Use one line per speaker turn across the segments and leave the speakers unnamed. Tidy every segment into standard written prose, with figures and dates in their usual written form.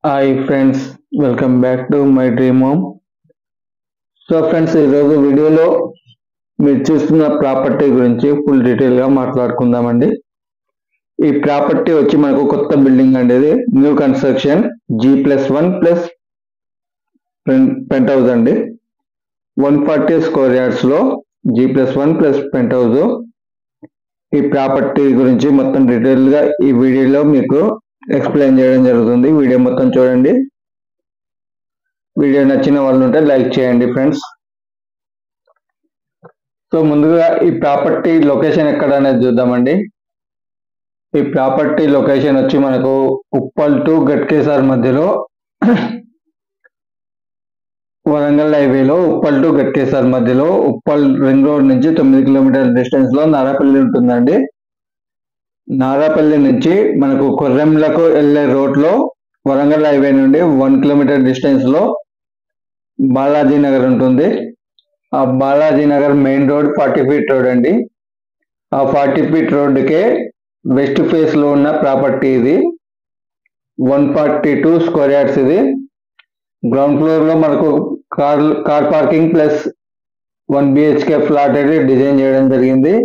Hi friends, welcome back to my dream home. So friends, ఈరోజు వీడియోలో మీరు చూస్తున్న ప్రాపర్టీ గురించి ఫుల్ డీటెయిల్గా మాట్లాడుకుందామండి. ఈ ప్రాపర్టీ వచ్చి మనకు కొత్త బిల్డింగ్ అండి. ఇది new construction G+1+ pent house అండి. 140 స్క్వేర్ యార్డ్స్లో G+1+ పెంట్ హౌస్. ఈ ప్రాపర్టీ గురించి మొత్తం డీటెయిల్గా ఈ వీడియోలో మీకు ఎక్స్ప్లెయిన్ చేయడం జరుగుతుంది. వీడియో మొత్తం చూడండి. వీడియో నచ్చిన వాళ్ళు ఉంటే లైక్ చేయండి ఫ్రెండ్స్. సో ముందుగా ఈ ప్రాపర్టీ లొకేషన్ ఎక్కడ అనేది చూద్దామండి. ఈ ప్రాపర్టీ లొకేషన్ వచ్చి మనకు ఉప్పల్ టు గట్కేసర్ మధ్యలో వరంగల్ హైవేలో ఉప్పల్ టు గట్కేసర్ మధ్యలో ఉప్పల్ రింగ్ రోడ్ నుంచి 9 కిలోమీటర్ల డిస్టెన్స్ లో నారాపల్లి ఉంటుందండి. నారాపల్లి నుంచి మనకు కొర్రెంలకు వెళ్ళే రోడ్ లో వరంగల్ హైవే నుండి 1 కిలోమీటర్ డిస్టెన్స్ లో బాలాజీ నగర్ ఉంటుంది. ఆ Balaji Nagar main road 40 feet road అండి. ఆ 40 ఫీట్ రోడ్డుకే వెస్ట్ ఫేస్ లో ఉన్న ప్రాపర్టీ ఇది. 142 స్క్వేర్ యార్డ్స్ ఇది. గ్రౌండ్ ఫ్లోర్ లో మనకు car parking plus 1 BHK flat అయితే డిజైన్ చేయడం జరిగింది.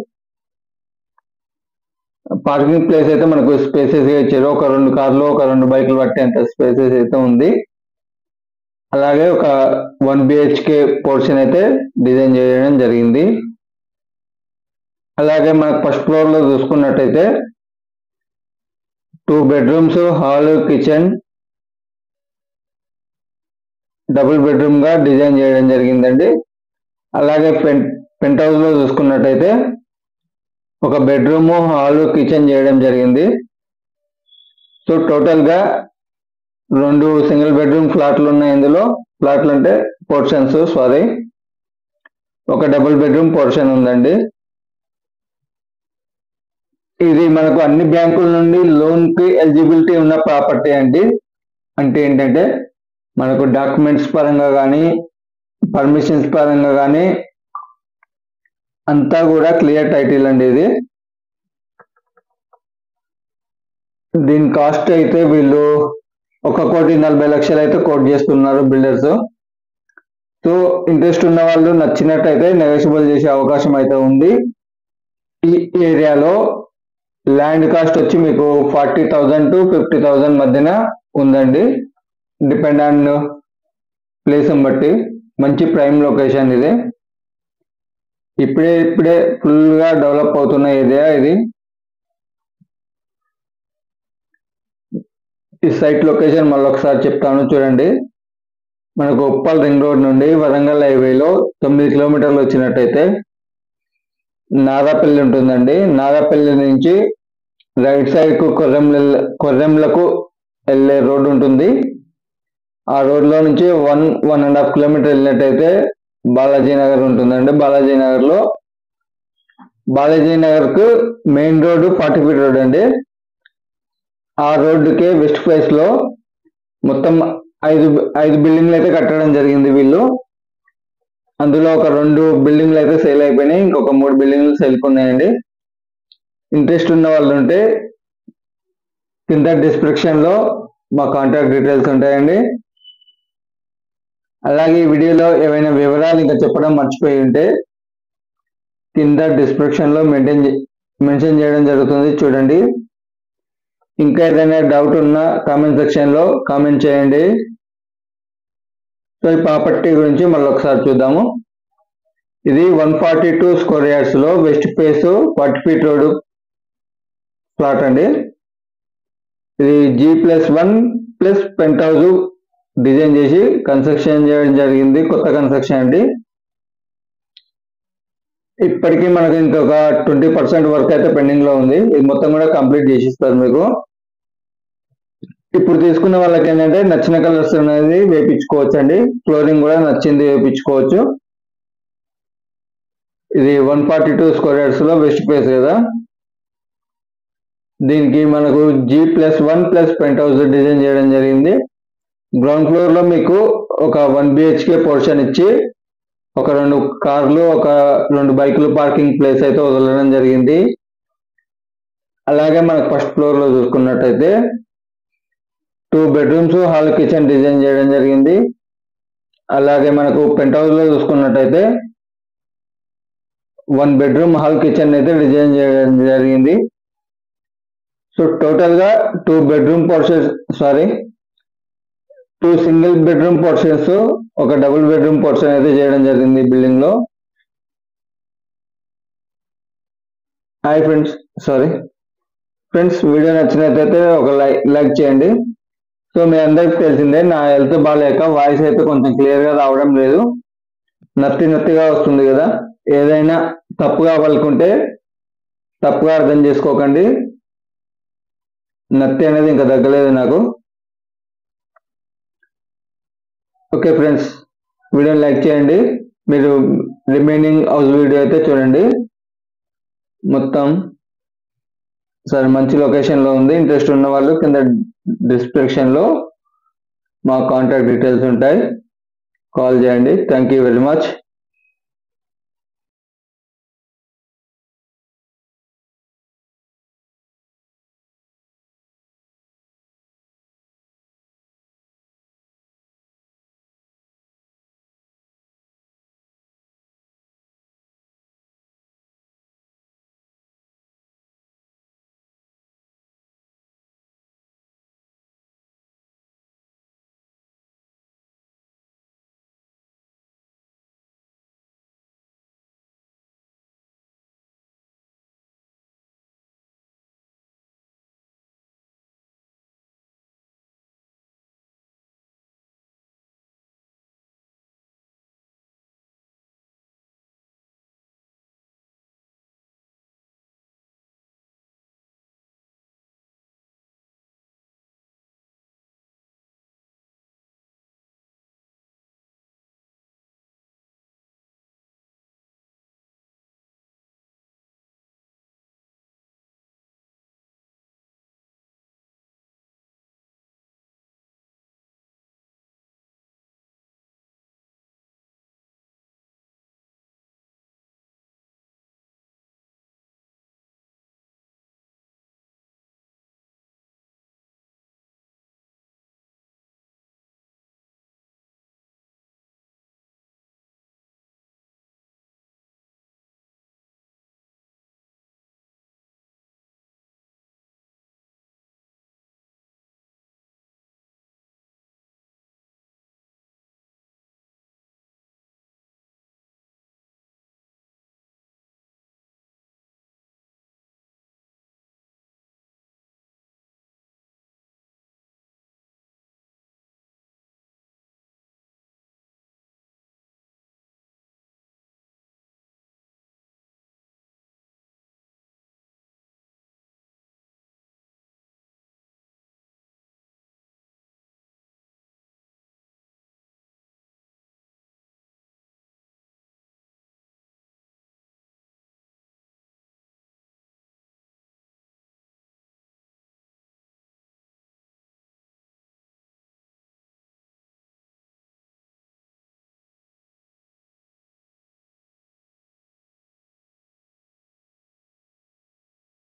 పార్కింగ్ ప్లేస్ అయితే మనకు స్పేసెస్ ఇచ్చారు. ఒక 2 కార్లు ఒక 2 బైకులు పట్టేంత స్పేసెస్ అయితే ఉంది. అలాగే ఒక 1 BHK పోర్షన్ అయితే డిజైన్ చేయడం జరిగింది. అలాగే మనకు ఫస్ట్ ఫ్లోర్ లో చూసుకున్నట్టయితే 2 bedrooms, hall, kitchen, double bedroom గా డిజైన్ చేయడం జరిగిందండి. అలాగే పెంట్ హౌస్ లో చూసుకున్నట్టయితే ఒక బెడ్రూమ్, హాల్, కిచెన్ చేయడం జరిగింది. సో టోటల్ గా 2 సింగిల్ బెడ్రూమ్ ఫ్లాట్లు ఉన్నాయి ఇందులో. ఫ్లాట్లు అంటే పోర్షన్స్, ఒక డబుల్ బెడ్రూమ్ పోర్షన్ ఉందండి. ఇది మనకు అన్ని బ్యాంకుల నుండి లోన్ కి ఎలిజిబిలిటీ ఉన్న ప్రాపర్టీ అండి. అంటే ఏంటంటే మనకు డాక్యుమెంట్స్ పరంగా కానీ పర్మిషన్స్ పరంగా కానీ అంతా కూడా క్లియర్ టైటిల్ అండి ఇది. దీని కాస్ట్ అయితే వీళ్ళు 1,40,40,00,000 అయితే కోట్ చేస్తున్నారు బిల్డర్స్. సో ఇంట్రెస్ట్ ఉన్న వాళ్ళు నచ్చినట్టయితే నెగోషియబుల్ చేసే అవకాశం అయితే ఉంది. ఈ ఏరియాలో ల్యాండ్ కాస్ట్ వచ్చి మీకు 40,000 to 50,000 మధ్యన ఉందండి. డిపెండ్ ఆన్ ప్లేస్ బట్టి. మంచి ప్రైమ్ లొకేషన్ ఇది. ఇప్పుడే ఫుల్ గా డెవలప్ అవుతున్న ఏరియా ఇది. ఈ సైట్ లొకేషన్ మళ్ళీ ఒకసారి చెప్తాను చూడండి. మనకు ఉప్పల్ రింగ్ రోడ్ నుండి వరంగల్ హైవేలో 9 కిలోమీటర్లు వచ్చినట్టయితే నారాపల్లి ఉంటుందండి. నారాపల్లి నుంచి రైట్ సైడ్ కు కొర్రెంలకు వెళ్ళే రోడ్ ఉంటుంది. ఆ రోడ్ లో నుంచి 1.5 కిలోమీటర్ వెళ్ళినట్టయితే బాలాజీ నగర్ ఉంటుందండి. బాలాజీ నగర్ కు మెయిన్ రోడ్ 40 ఫీట్ రోడ్ అండి. ఆ రోడ్డుకే వెస్ట్ ఫేస్ లో మొత్తం 5 బిల్డింగ్లు అయితే కట్టడం జరిగింది వీళ్ళు. అందులో ఒక 2 బిల్డింగ్లు అయితే సేల్ అయిపోయినాయి. ఇంకొక 3 బిల్డింగ్లు సేల్ ఉన్నాయండి. ఇంట్రెస్ట్ ఉన్న వాళ్ళు ఉంటే కింద డిస్క్రిప్షన్ లో మా కాంటాక్ట్ డీటెయిల్స్ ఉంటాయండి. అలాగే ఈ వీడియోలో ఏవైనా వివరాలు ఇంకా చెప్పడం మర్చిపోయి ఉంటే కింద డిస్క్రిప్షన్ లో మెన్షన్ చేయడం జరుగుతుంది, చూడండి. ఇంకా ఏదైనా డౌట్ ఉన్నా కామెంట్ సెక్షన్ లో కామెంట్ చేయండి. సో ఈ ప్రాపర్టీ గురించి మళ్ళీ ఒకసారి చూద్దాము. ఇది 142 స్క్వేర్ యార్డ్స్ లో west face 40 feet road flat అండి. ఇది G+1+ పెంట్ హౌస్ డిజైన్ చేసి కన్స్ట్రక్షన్ చేయడం జరిగింది. కొత్త కన్స్ట్రక్షన్ అండి. ఇప్పటికీ మనకు ఇంకొక 20% వర్క్ అయితే పెండింగ్ లో ఉంది. ఇది మొత్తం కూడా కంప్లీట్ చేసిస్తారు మీకు. ఇప్పుడు తీసుకున్న వాళ్ళకి ఏంటంటే నచ్చిన కలర్స్ అనేది వేయించుకోవచ్చు అండి. ఫ్లోరింగ్ కూడా నచ్చింది వేయించుకోవచ్చు. ఇది 142 స్క్వేర్ యార్డ్స్ లో వెస్ట్ ఫేస్ కదా. దీనికి మనకు G+1+ పెంట్ హౌస్ డిజైన్ చేయడం జరిగింది. గ్రౌండ్ ఫ్లోర్ లో మీకు ఒక 1 BHK పోర్షన్ ఇచ్చి ఒక 2 కార్లు ఒక 2 బైకులు పార్కింగ్ ప్లేస్ అయితే వదలడం జరిగింది. అలాగే మనకు ఫస్ట్ ఫ్లోర్ లో చూసుకున్నట్టయితే 2 బెడ్రూమ్స్ హాల్ కిచెన్ డిజైన్ చేయడం జరిగింది. అలాగే మనకు పెంట్ హౌస్ లో చూసుకున్నట్టయితే 1 బెడ్రూమ్ హాల్ కిచెన్ అయితే డిజైన్ చేయడం జరిగింది. సో టోటల్ గా 2 bedroom portions 2 single bedroom portions, ఒక డబుల్ బెడ్రూమ్ పోర్షన్ అయితే చేయడం జరిగింది బిల్డింగ్ లో. హాయ్ ఫ్రెండ్స్, వీడియో నచ్చినట్లయితే ఒక లైక్ చేయండి. సో మీ అందరికి తెలిసిందే, నా హెల్త్ బాగాలేక వాయిస్ అయితే కొంచెం క్లియర్ గా రావడం లేదు, నత్తిగా వస్తుంది కదా. ఏదైనా తప్పుగా పలుకుంటే తప్పుగా అర్థం చేసుకోకండి. నత్తి అనేది ఇంకా తగ్గలేదు నాకు. ఓకే ఫ్రెండ్స్, వీడియోని లైక్ చేయండి. మీరు రిమైనింగ్ హౌస్ వీడియో అయితే చూడండి. మొత్తం మంచి లొకేషన్ లో ఉంది. ఇంట్రెస్ట్ ఉన్న వాళ్ళు కింద డిస్క్రిప్షన్ లో మా కాంటాక్ట్ డీటెయిల్స్ ఉంటాయి, కాల్ చేయండి. Thank you very much.